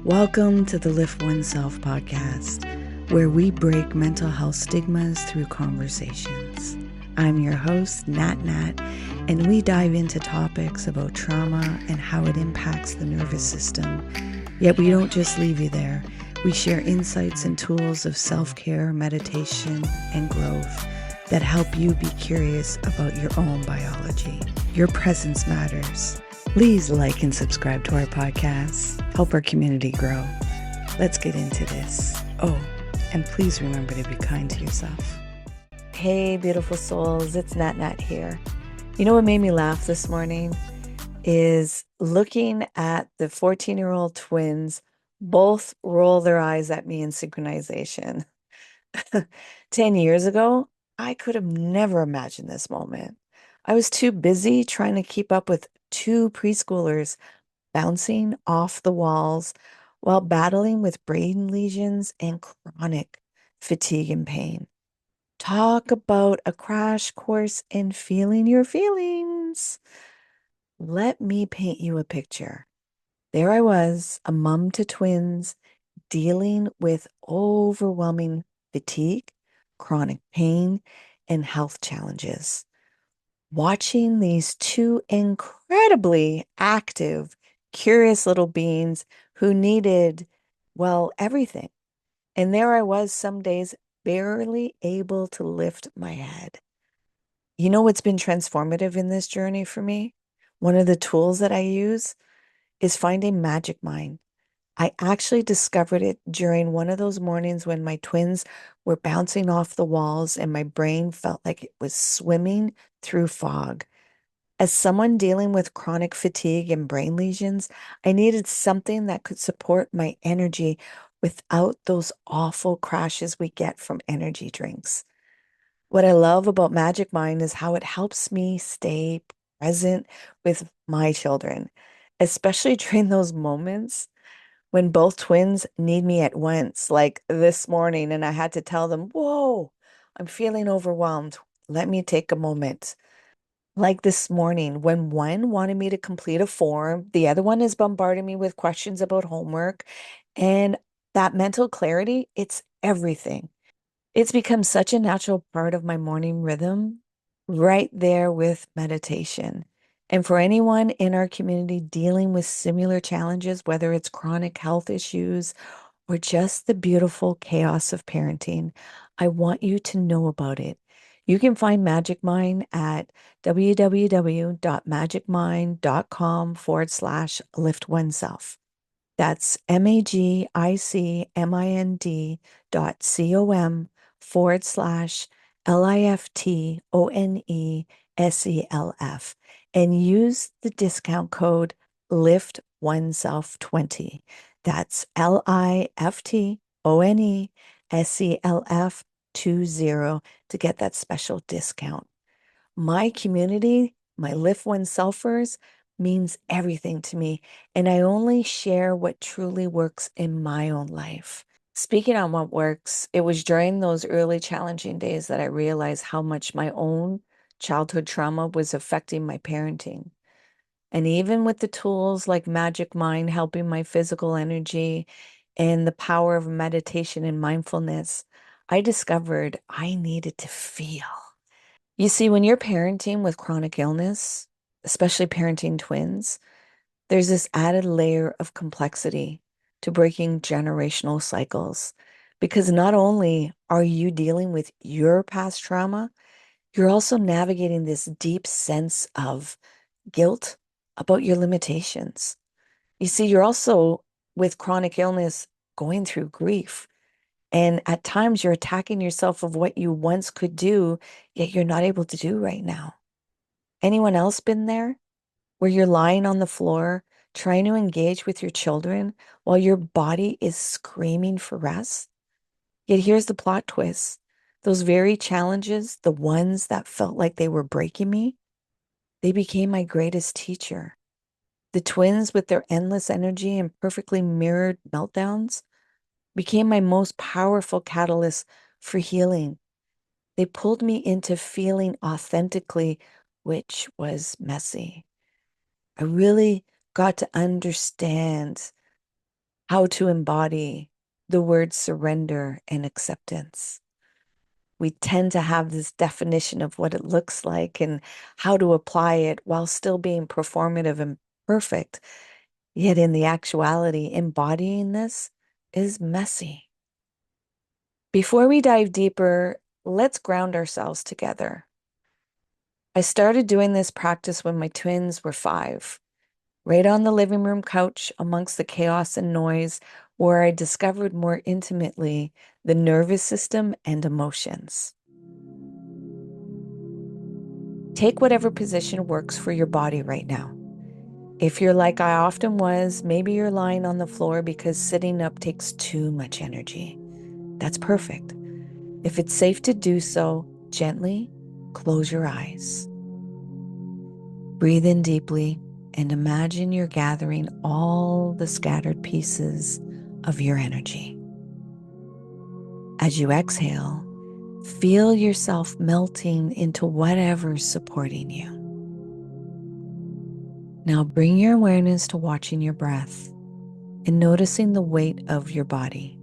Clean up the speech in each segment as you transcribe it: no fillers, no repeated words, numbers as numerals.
Welcome to the Lift Oneself podcast, where we break mental health stigmas through conversations. I'm your host, Nat Nat, and we dive into topics about trauma and how it impacts the nervous system. Yet we don't just leave you there. We share insights and tools of self-care, meditation, and growth that help you be curious about your own biology. Your presence matters. Please like and subscribe to our podcast. Help our community grow. Let's get into this. Oh, and please remember to be kind to yourself. Hey, beautiful souls. It's Nat Nat here. You know what made me laugh this morning is looking at the 14-year-old twins both roll their eyes at me in synchronization. 10 years ago, I could have never imagined this moment. I was too busy trying to keep up with two preschoolers bouncing off the walls while battling with brain lesions and chronic fatigue and pain. Talk about a crash course in feeling your feelings. Let me paint you a picture. There I was, a mom to twins, dealing with overwhelming fatigue, chronic pain, and health challenges. Watching these two incredibly active, curious little beings who needed, well, everything. And there I was some days barely able to lift my head. You know what's been transformative in this journey for me? One of the tools that I use is finding Magic Mind. I actually discovered it during one of those mornings when my twins were bouncing off the walls and my brain felt like it was swimming through fog. As someone dealing with chronic fatigue and brain lesions, I needed something that could support my energy without those awful crashes we get from energy drinks. What I love about Magic Mind is how it helps me stay present with my children, especially during those moments when both twins need me at once, like this morning, and I had to tell them, whoa, I'm feeling overwhelmed. Let me take a moment. Like this morning, when one wanted me to complete a form, the other one is bombarding me with questions about homework. And that mental clarity, it's everything. It's become such a natural part of my morning rhythm, right there with meditation. And for anyone in our community dealing with similar challenges, whether it's chronic health issues or just the beautiful chaos of parenting, I want you to know about it. You can find Magic Mind at www.magicmind.com/lift-oneself. That's magicmind.com/LiftOneself and use the discount code LiftOneself20. That's LiftOneself20 to get that special discount. My community, my Lift One Selfers, means everything to me, and I only share what truly works in my own life. Speaking on what works, it was during those early challenging days that I realized how much my own childhood trauma was affecting my parenting. And even with the tools like Magic Mind helping my physical energy and the power of meditation and mindfulness, I discovered I needed to feel. You see, when you're parenting with chronic illness, especially parenting twins, there's this added layer of complexity to breaking generational cycles. Because not only are you dealing with your past trauma, you're also navigating this deep sense of guilt about your limitations. You see, you're also with chronic illness going through grief. And at times you're attacking yourself of what you once could do, yet you're not able to do right now. Anyone else been there where you're lying on the floor trying to engage with your children while your body is screaming for rest? Yet here's the plot twist. Those very challenges, the ones that felt like they were breaking me, they became my greatest teacher. The twins with their endless energy and perfectly mirrored meltdowns became my most powerful catalyst for healing. They pulled me into feeling authentically, which was messy. I really got to understand how to embody the words surrender and acceptance. We tend to have this definition of what it looks like and how to apply it while still being performative and perfect. Yet in the actuality, embodying this is messy. Before we dive deeper, let's ground ourselves together. I started doing this practice when my twins were 5, right on the living room couch amongst the chaos and noise, where I discovered more intimately the nervous system and emotions. Take whatever position works for your body right now. If you're like I often was, maybe you're lying on the floor because sitting up takes too much energy. That's perfect. If it's safe to do so, gently close your eyes. Breathe in deeply and imagine you're gathering all the scattered pieces of your energy. As you exhale, feel yourself melting into whatever's supporting you. Now bring your awareness to watching your breath and noticing the weight of your body.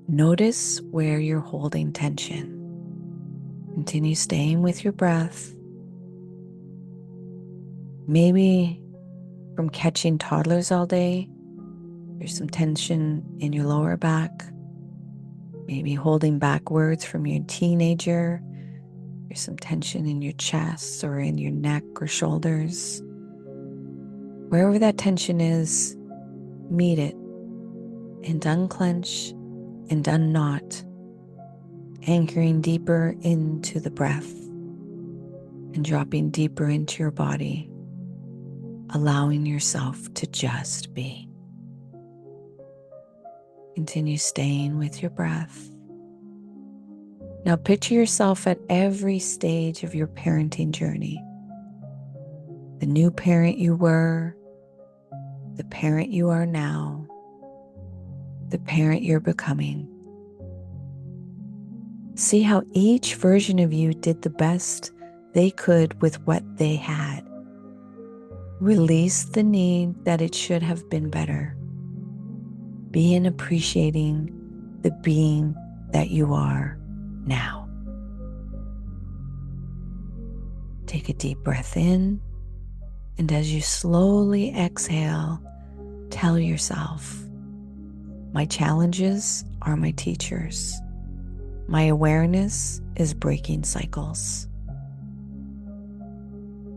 Notice where you're holding tension. Continue staying with your breath. Maybe from catching toddlers all day, there's some tension in your lower back. Maybe holding back words from your teenager. There's some tension in your chest or in your neck or shoulders. Wherever that tension is, meet it and unclench and unknot, anchoring deeper into the breath and dropping deeper into your body, allowing yourself to just be. Continue staying with your breath. Now picture yourself at every stage of your parenting journey. The new parent you were, the parent you are now, the parent you're becoming. See how each version of you did the best they could with what they had. Release the need that it should have been better. Be in appreciating the being that you are now. Take a deep breath in, and as you slowly exhale, tell yourself, my challenges are my teachers. My awareness is breaking cycles.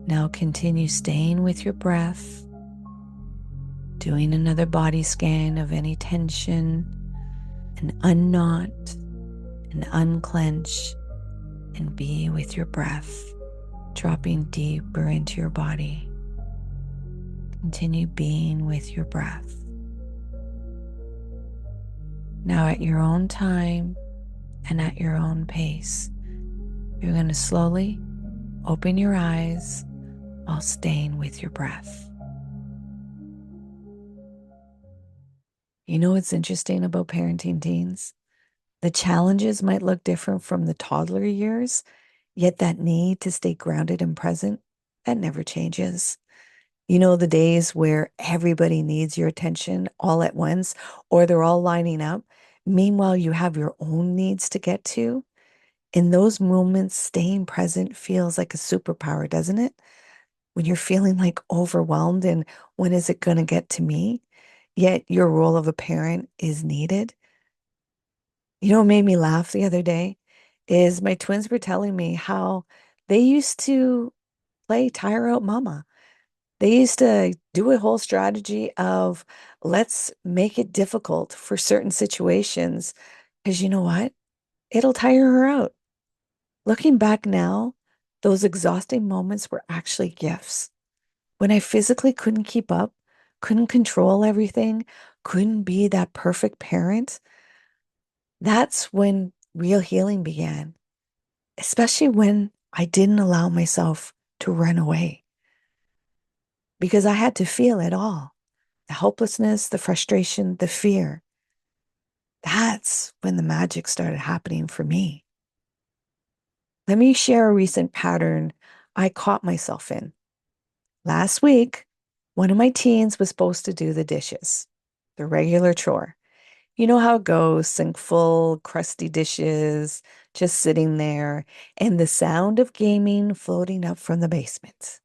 Now continue staying with your breath, doing another body scan of any tension, and unknot and unclench, and be with your breath, dropping deeper into your body. Continue being with your breath. Now at your own time and at your own pace, you're going to slowly open your eyes while staying with your breath. You know what's interesting about parenting teens? The challenges might look different from the toddler years, yet that need to stay grounded and present, that never changes. You know, the days where everybody needs your attention all at once, or they're all lining up. Meanwhile, you have your own needs to get to. In those moments, staying present feels like a superpower, doesn't it? When you're feeling like overwhelmed and when is it going to get to me? Yet your role of a parent is needed. You know what made me laugh the other day is my twins were telling me how they used to play tire out mama. They used to do a whole strategy of let's make it difficult for certain situations because you know what? It'll tire her out. Looking back now, those exhausting moments were actually gifts. When I physically couldn't keep up, couldn't control everything, couldn't be that perfect parent, that's when real healing began, especially when I didn't allow myself to run away because I had to feel it all. The helplessness, the frustration, the fear. That's when the magic started happening for me. Let me share a recent pattern I caught myself in. Last week, one of my teens was supposed to do the dishes. the regular chore. You know how it goes, sink full, crusty dishes, just sitting there, and the sound of gaming floating up from the basement.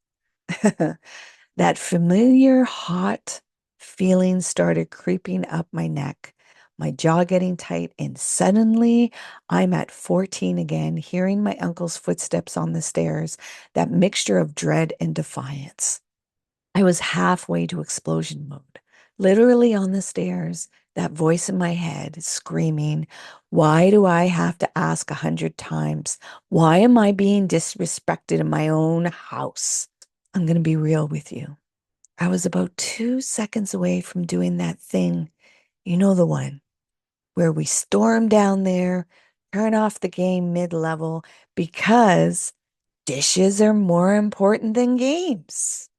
That familiar hot feeling started creeping up my neck, my jaw getting tight, and suddenly I'm at 14 again, hearing my uncle's footsteps on the stairs, that mixture of dread and defiance. I was halfway to explosion mode, literally on the stairs, that voice in my head screaming, why do I have to ask 100 times? Why am I being disrespected in my own house? I'm going to be real with you. I was about 2 seconds away from doing that thing. You know, the one where we storm down there, turn off the game mid-level because dishes are more important than games.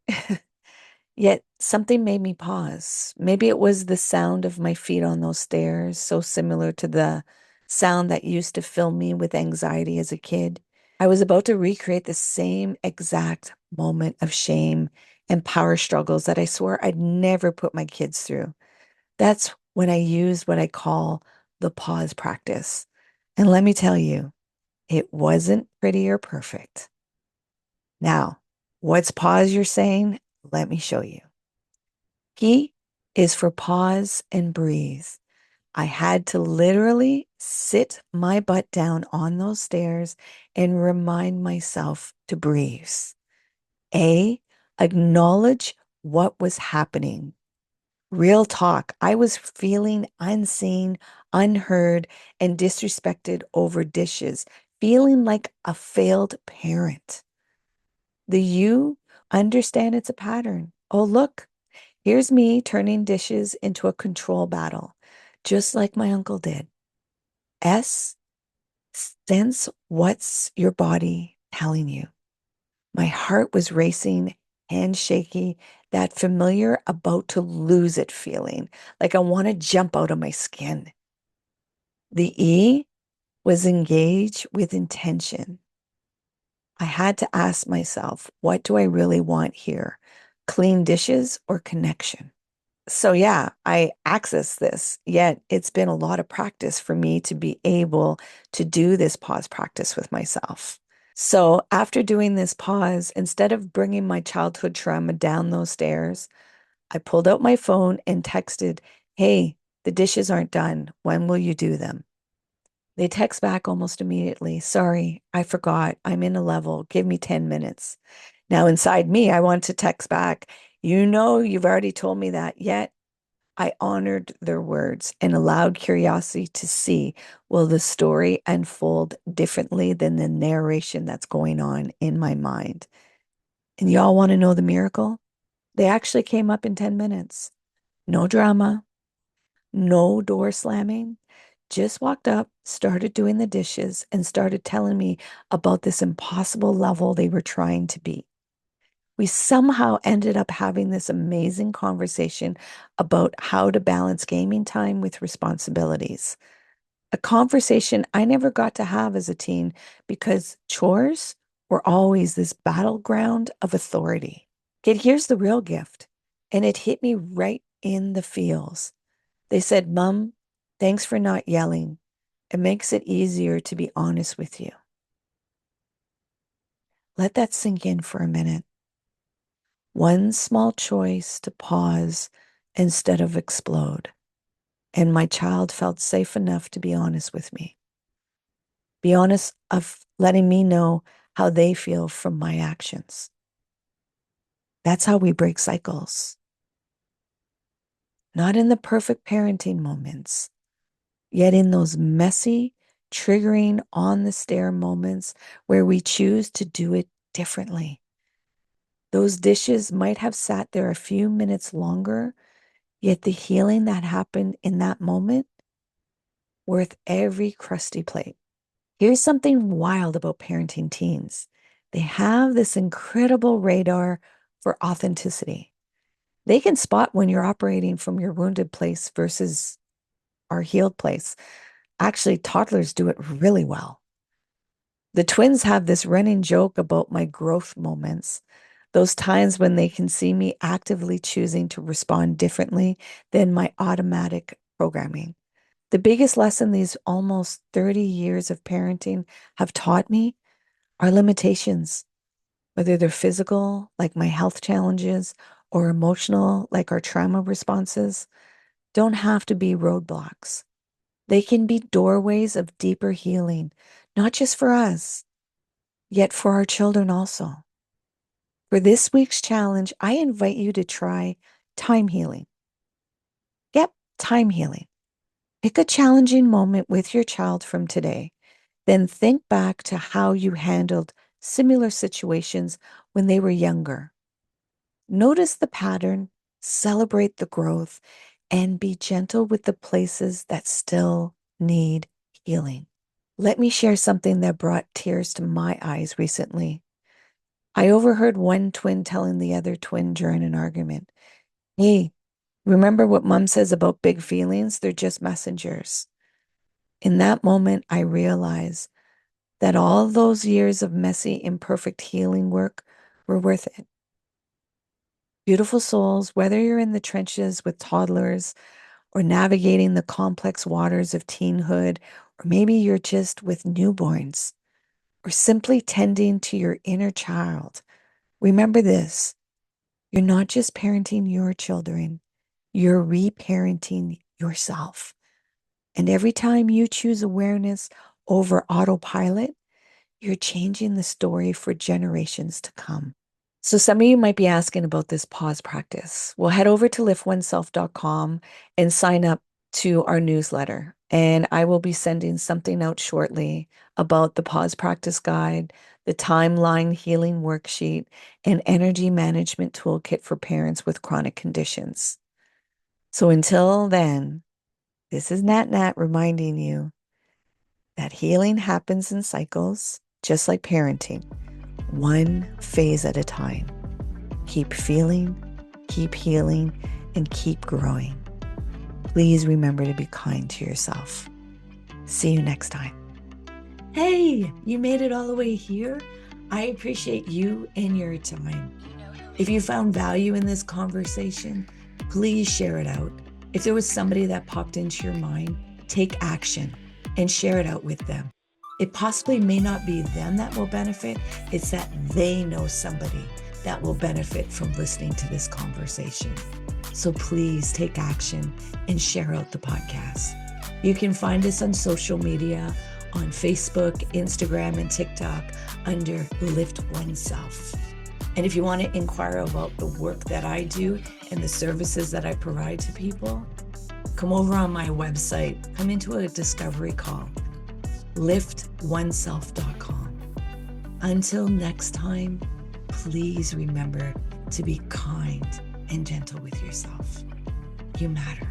Yet something made me pause. Maybe it was the sound of my feet on those stairs, so similar to the sound that used to fill me with anxiety as a kid. I was about to recreate the same exact moment of shame and power struggles that I swore I'd never put my kids through. That's when I used what I call the pause practice. And let me tell you, it wasn't pretty or perfect. Now, what's pause you're saying? Let me show you. P is for pause and breathe. I had to literally sit my butt down on those stairs and remind myself to breathe. A, acknowledge what was happening. Real talk. I was feeling unseen, unheard, and disrespected over dishes, feeling like a failed parent. The U, understand it's a pattern. Oh, look, here's me turning dishes into a control battle, just like my uncle did. S, sense what's your body telling you. My heart was racing, hands shaky, that familiar about to lose it feeling, like I want to jump out of my skin. The E was engage with intention. I had to ask myself, what do I really want here? Clean dishes or connection? So yeah, I access this, yet it's been a lot of practice for me to be able to do this pause practice with myself. So after doing this pause, instead of bringing my childhood trauma down those stairs, I pulled out my phone and texted, hey, the dishes aren't done. When will you do them? They text back almost immediately. Sorry, I forgot. I'm in a level. Give me 10 minutes. Now, inside me, I want to text back, you know, you've already told me that, yet I honored their words and allowed curiosity to see, will the story unfold differently than the narration that's going on in my mind? And y'all want to know the miracle? They actually came up in 10 minutes. No drama, no door slamming. Just walked up, started doing the dishes, and started telling me about this impossible level they were trying to beat. We somehow ended up having this amazing conversation about how to balance gaming time with responsibilities. A conversation I never got to have as a teen because chores were always this battleground of authority. Yet here's the real gift, and it hit me right in the feels. They said, Mom, thanks for not yelling. It makes it easier to be honest with you. Let that sink in for a minute. One small choice to pause instead of explode. And my child felt safe enough to be honest with me. Be honest of letting me know how they feel from my actions. That's how we break cycles. Not in the perfect parenting moments, yet in those messy, triggering on the stair moments where we choose to do it differently. Those dishes might have sat there a few minutes longer, yet the healing that happened in that moment, worth every crusty plate. Here's something wild about parenting teens. They have this incredible radar for authenticity. They can spot when you're operating from your wounded place versus our healed place. Actually, toddlers do it really well. The twins have this running joke about my growth moments. Those times when they can see me actively choosing to respond differently than my automatic programming. The biggest lesson these almost 30 years of parenting have taught me are limitations, whether they're physical, like my health challenges, or emotional, like our trauma responses, don't have to be roadblocks. They can be doorways of deeper healing, not just for us, yet for our children also. For this week's challenge, I invite you to try time healing. Yep, time healing. Pick a challenging moment with your child from today. Then think back to how you handled similar situations when they were younger. Notice the pattern, celebrate the growth, and be gentle with the places that still need healing. Let me share something that brought tears to my eyes recently. I overheard one twin telling the other twin during an argument, "Hey, remember what mom says about big feelings? They're just messengers." In that moment, I realized that all those years of messy, imperfect healing work were worth it. Beautiful souls, whether you're in the trenches with toddlers or navigating the complex waters of teenhood, or maybe you're just with newborns, or simply tending to your inner child, remember this: you're not just parenting your children, you're reparenting yourself. And every time you choose awareness over autopilot, you're changing the story for generations to come. So some of you might be asking about this pause practice. Well, head over to LiftOneSelf.com and sign up to our newsletter. And I will be sending something out shortly about the pause practice guide, the timeline healing worksheet, and energy management toolkit for parents with chronic conditions. So until then, this is Nat Nat reminding you that healing happens in cycles, just like parenting, one phase at a time. Keep feeling, keep healing, and keep growing. Please remember to be kind to yourself. See you next time. Hey, you made it all the way here. I appreciate you and your time. If you found value in this conversation, please share it out. If there was somebody that popped into your mind, take action and share it out with them. It possibly may not be them that will benefit, it's that they know somebody that will benefit from listening to this conversation. So please take action and share out the podcast. You can find us on social media, on Facebook, Instagram, and TikTok under LiftOneSelf. And if you want to inquire about the work that I do and the services that I provide to people, come over on my website, come into a discovery call, LiftOneSelf.com. Until next time, please remember to be kind and gentle with yourself. You matter.